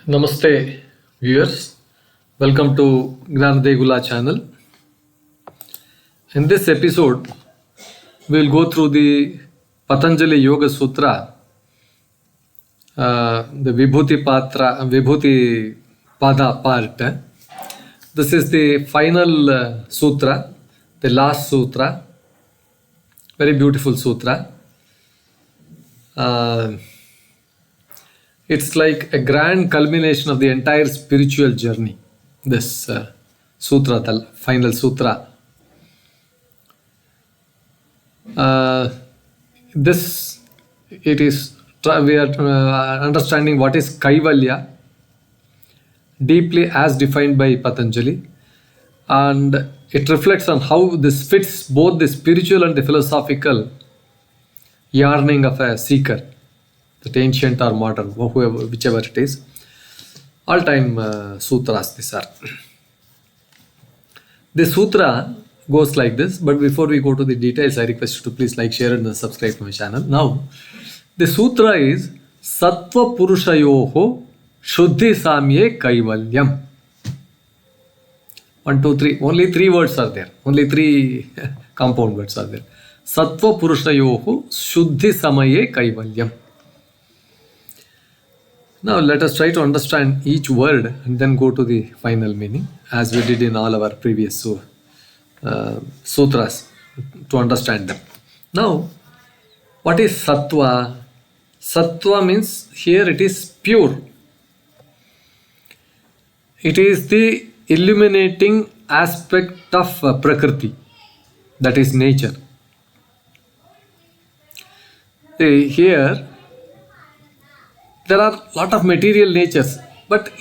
Namaste viewers, welcome to Gnanadegula channel. In this episode, we will go through the Patanjali Yoga Sutra, the Vibhuti Pada part. This is the final sutra, the last sutra, very beautiful sutra. It's like a grand culmination of the entire spiritual journey, this sutra, the final sutra. We are understanding what is Kaivalya, deeply as defined by Patanjali, and it reflects on how this fits both the spiritual and the philosophical yearning of a seeker, that ancient or modern, whoever, whichever it is. All-time sutras these are. The sutra goes like this, but before we go to the details, I request you to please like, share and subscribe to my channel. Now, the sutra is Sattva-puruṣayoḥ śuddhi-sāmye Kaivalyam. 1, 2, 3. Only 3 words are there. Only 3 compound words are there. Sattva-puruṣayoḥ śuddhi-sāmye Kaivalyam. Now let us try to understand each word and then go to the final meaning, as we did in all our previous sutras, to understand them. Now, what is sattva? Sattva means here it is pure. It is the illuminating aspect of prakṛti, that is nature. Here there are a lot of material natures, but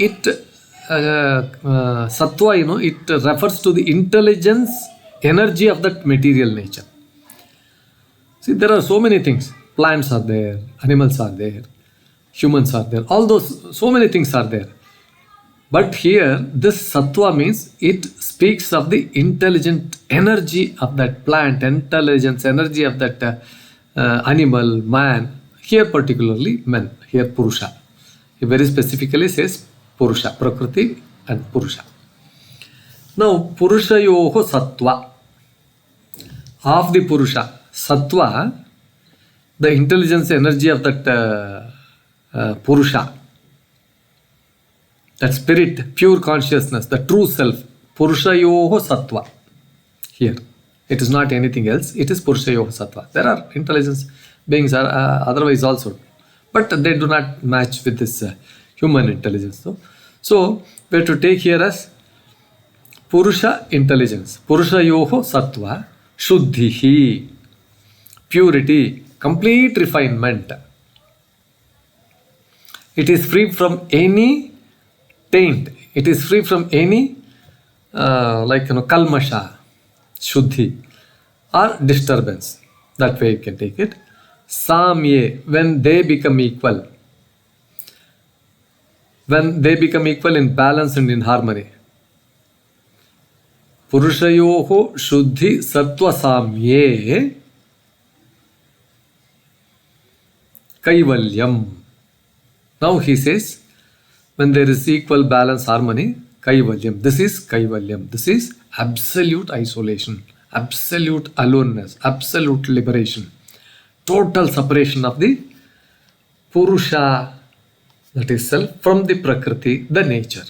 sattva, it refers to the intelligence, energy of that material nature. See, there are so many things. Plants are there, animals are there, humans are there, all those, so many things are there. But here, this sattva means it speaks of the intelligent energy of that plant, intelligence, energy of that animal, man. Here particularly men, here Purusha. He very specifically says Purusha, prakṛti and Purusha. Now, Puruṣayoḥ sattva. Of the Purusha, sattva, the intelligence, energy of that Purusha, that spirit, pure consciousness, the true self, Puruṣayoḥ sattva. Here, it is not anything else, it is Puruṣayoḥ sattva. There are intelligence beings are otherwise also, but they do not match with this human intelligence. So we have to take here as Purusha intelligence, Puruṣayoḥ sattva, śuddhi, purity, complete refinement. It is free from any taint. It is free from any kalmasha, śuddhi, or disturbance. That way you can take it. Samye, when they become equal. When they become equal in balance and in harmony. Puruṣayoḥ śuddhi sattva-sāmye Kaivalyam. Now he says, when there is equal balance, harmony, Kaivalyam. This is Kaivalyam. This is absolute isolation, absolute aloneness, absolute liberation. Total separation of the Purusha, that is self, from the prakṛti, the nature.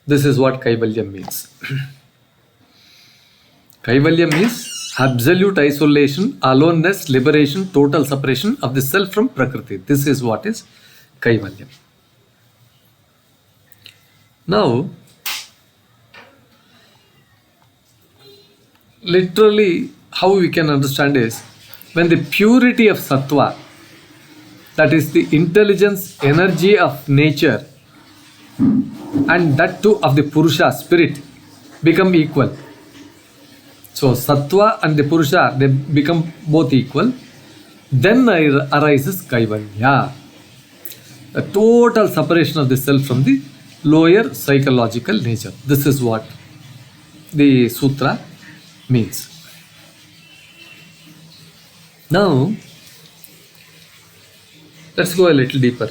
This is what Kaivalyam means. Kaivalyam is absolute isolation, aloneness, liberation, total separation of the self from prakṛti. This is what is Kaivalyam. Now, literally, how we can understand is, when the purity of sattva, that is the intelligence, energy of nature, and that too of the Purusha, spirit, become equal. So sattva and the Purusha, they become both equal. Then arises Kaivalya, the total separation of the self from the lower psychological nature. This is what the sutra means. Now, let's go a little deeper.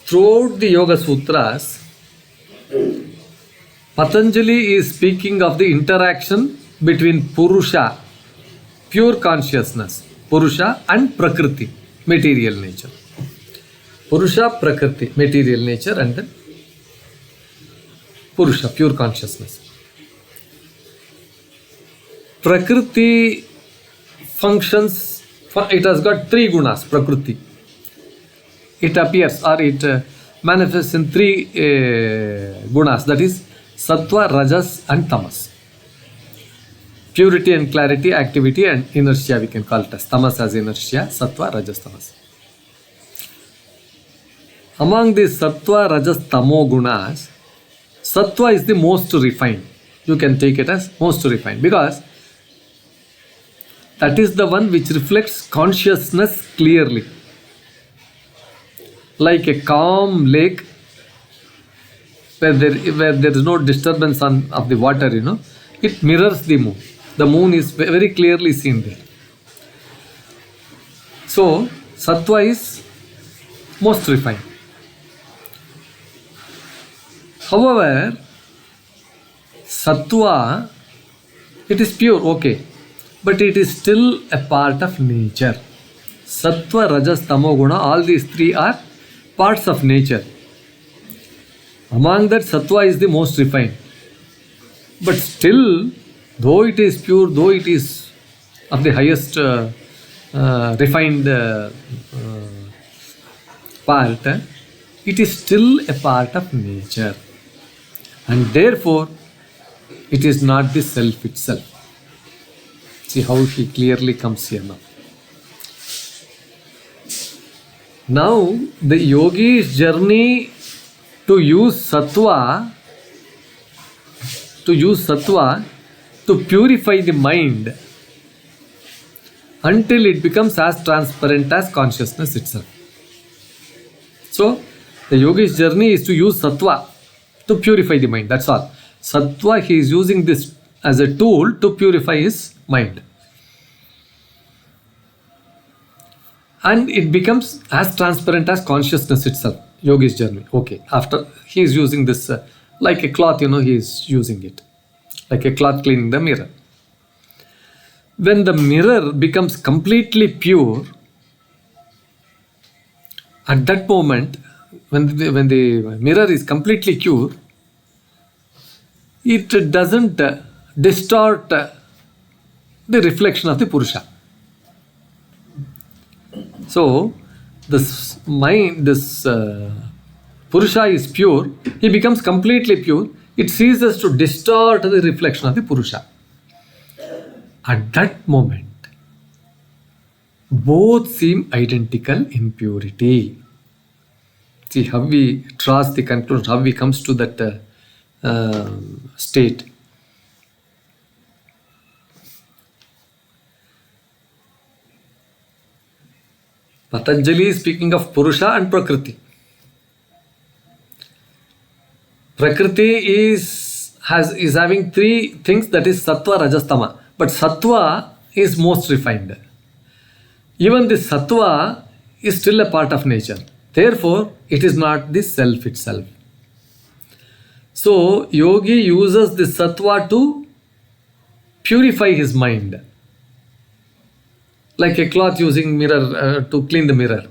throughout the Yoga Sutras, Patanjali is speaking of the interaction between Purusha, pure consciousness, Purusha, and prakṛti, material nature. Purusha, prakṛti, material nature, and then Purusha, pure consciousness. Prakṛti functions, it has got three gunas, prakṛti. It appears or it manifests in three gunas, that is sattva, rajas, and tamas. Purity and clarity, activity and inertia, we can call it as tamas as inertia, sattva, rajas, tamas. Among these sattva, rajas, tamo gunas, sattva is the most refined. You can take it as most refined because that is the one which reflects consciousness clearly. Like a calm lake where there is no disturbance of the water, it mirrors the moon. The moon is very clearly seen there. So, sattva is most refined. However, sattva, it is pure, okay, but it is still a part of nature. Sattva, rajas, tamo guna, all these three are parts of nature. Among that, sattva is the most refined. But still, though it is pure, though it is of the highest refined part, it is still a part of nature. And therefore, it is not the self itself. See how he clearly comes here now. Now, the yogi's journey to use sattva to purify the mind until it becomes as transparent as consciousness itself. So, the yogi's journey is to use sattva to purify the mind. That's all. Sattva, he is using this as a tool to purify his mind. And it becomes as transparent as consciousness itself. Yogi's journey. Okay. After he is using this like a cloth, he is using it. Like a cloth cleaning the mirror. When the mirror becomes completely pure, at that moment, when the mirror is completely pure, it doesn't distort the reflection of the Purusha. So, this Purusha is pure, he becomes completely pure, it ceases to distort the reflection of the Purusha. At that moment, both seem identical in purity. See how we draws the conclusion, how we comes to that state. Patanjali is speaking of Purusha and prakṛti. Prakrti is having three things, that is sattva, rajas, tama. But sattva is most refined. Even the sattva is still a part of nature. Therefore, it is not the self itself. So, yogi uses the sattva to purify his mind. Like a cloth using mirror to clean the mirror.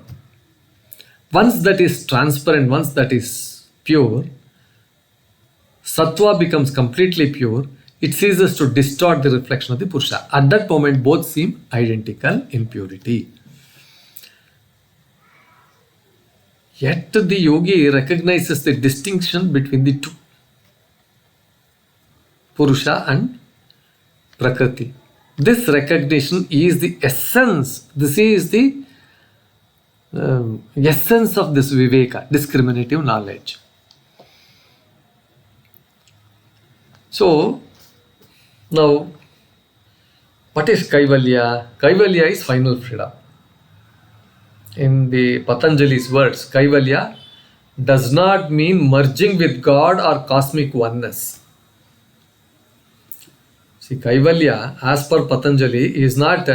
Once that is transparent, once that is pure, sattva becomes completely pure, it ceases to distort the reflection of the Purusha. At that moment, both seem identical in purity. Yet the yogi recognizes the distinction between the two, Purusha and prakrti. This recognition is the essence. This is the essence of this Viveka, discriminative knowledge. So, now, what is Kaivalya? Kaivalya is final freedom. In the Patanjali's words, Kaivalya does not mean merging with God or cosmic oneness. See, Kaivalya, as per Patanjali, is not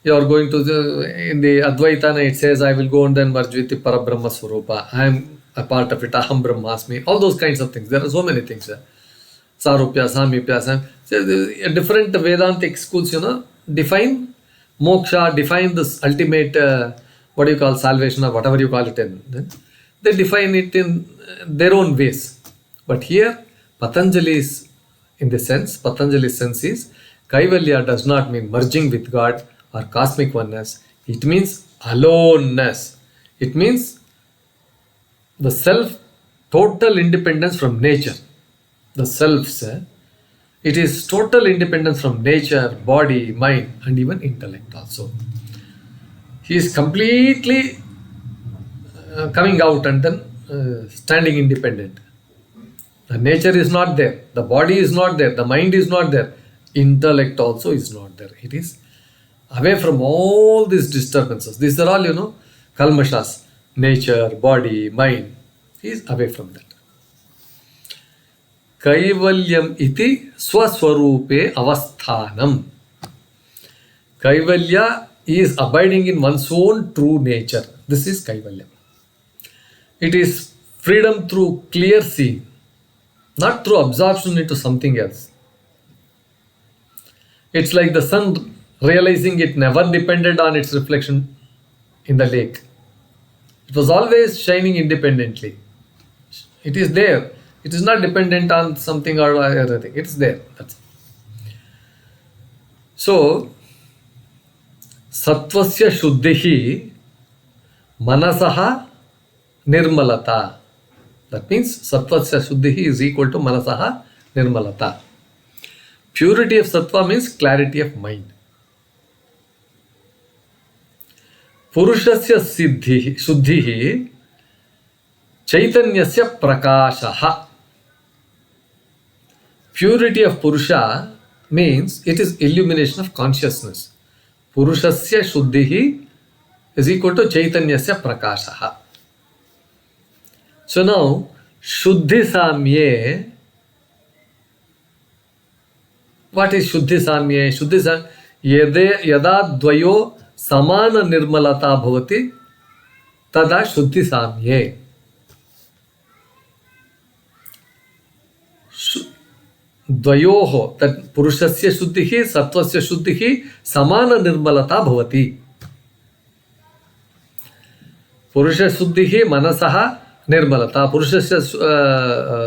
you are going to in the Advaitana it says I will go and then merge with the Parabrahma Swarupa. a part of it, aham brahmasmi, all those kinds of things. There are so many things. Sarupya, Samipya, so different Vedantic schools, define moksha, define this ultimate, salvation or whatever you call it. They define it in their own ways. But here, Patanjali's sense is, Kaivalya does not mean merging with God or cosmic oneness. It means aloneness. It means the self, total independence from nature. The self, it is total independence from nature, body, mind, and even intellect also. He is completely coming out and then standing independent. The nature is not there, the body is not there, the mind is not there, intellect also is not there. It is away from all these disturbances. These are all, kalmashas, nature, body, mind. He is away from that. Kaivalyam iti swaswarupe avasthanam. Kaivalya is abiding in one's own true nature. This is Kaivalyam. It is freedom through clear seeing, not through absorption into something else. It's like the sun realizing it never depended on its reflection in the lake. It was always shining independently. It is there. It is not dependent on something or anything. It's there. That's it. So, sattvasya shuddhi manasaha nirmalata. That means sattvasya shuddhi is equal to manasaha nirmalata. Purity of sattva means clarity of mind. Purushasya shuddhi chaitanyasya prakāṣaḥ. Purity of Purusha means it is illumination of consciousness. Purushasya shuddhi is equal to chaitanyasya prakāṣaḥ. So now, śuddhi-sāmye. What is śuddhi-sāmye? Śuddhi-sāmye, yada dvayo samana nirmalata bhavati, tada śuddhi-sāmye. Dvayoho, that Purushasya shuddhi, Sattvasya shuddhi, samana nirmalata bhavati. Purusha shuddhi manasaha nirmalata. Purushasya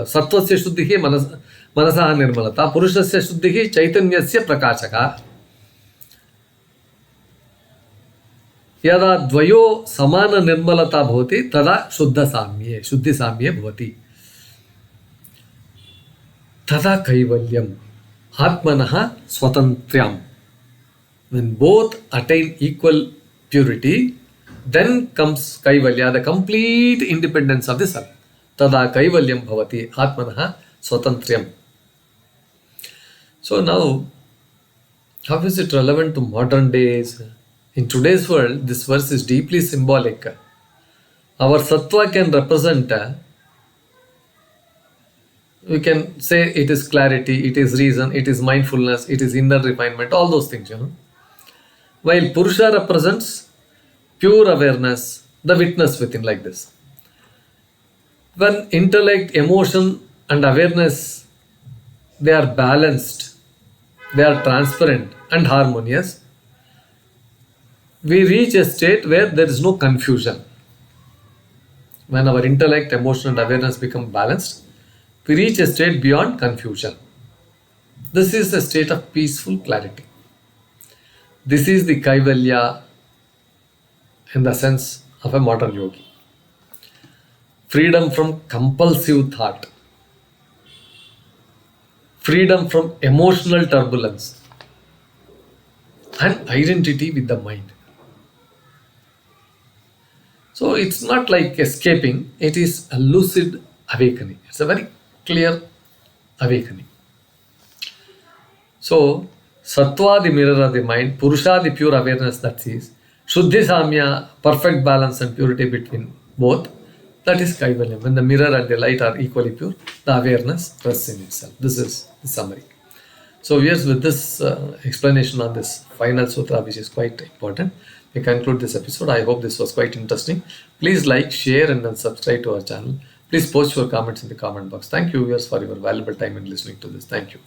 Sattvasya shuddhi manasaha nirmalata. Purushasya shuddhi chaitanyasya prakāṣaka. Yada dvayo samana nirmalata bhavati, tada śuddhi-sāmye, śuddhi-sāmye bhavati. Tada Kaivalyam, Atmanaha Swatantriyam. When both attain equal purity, then comes Kaivalya, the complete independence of the self. Tada Kaivalyam bhavati, Atmanaha Swatantriyam. So now, how is it relevant to modern days? In today's world, this verse is deeply symbolic. Our sattva can represent, we can say it is clarity, it is reason, it is mindfulness, it is inner refinement, all those things, While Purusha represents pure awareness, the witness within, like this. When intellect, emotion and awareness, they are balanced, they are transparent and harmonious, we reach a state where there is no confusion. When our intellect, emotion and awareness become balanced, we reach a state beyond confusion. This is a state of peaceful clarity. This is the Kaivalya in the sense of a modern yogi. Freedom from compulsive thought. Freedom from emotional turbulence. And identity with the mind. So it's not like escaping, it is a lucid awakening. It's a very clear awakening. So, Sattva, the mirror of the mind, Purusha, the pure awareness that sees, śuddhi-sāmye, perfect balance and purity between both, that is Kaivalyam. When the mirror and the light are equally pure, the awareness rests in itself. This is the summary. So, yes, with this explanation on this final sutra, which is quite important, we conclude this episode. I hope this was quite interesting. Please like, share, and then subscribe to our channel. Please post your comments in the comment box. Thank you, viewers, for your valuable time in listening to this. Thank you.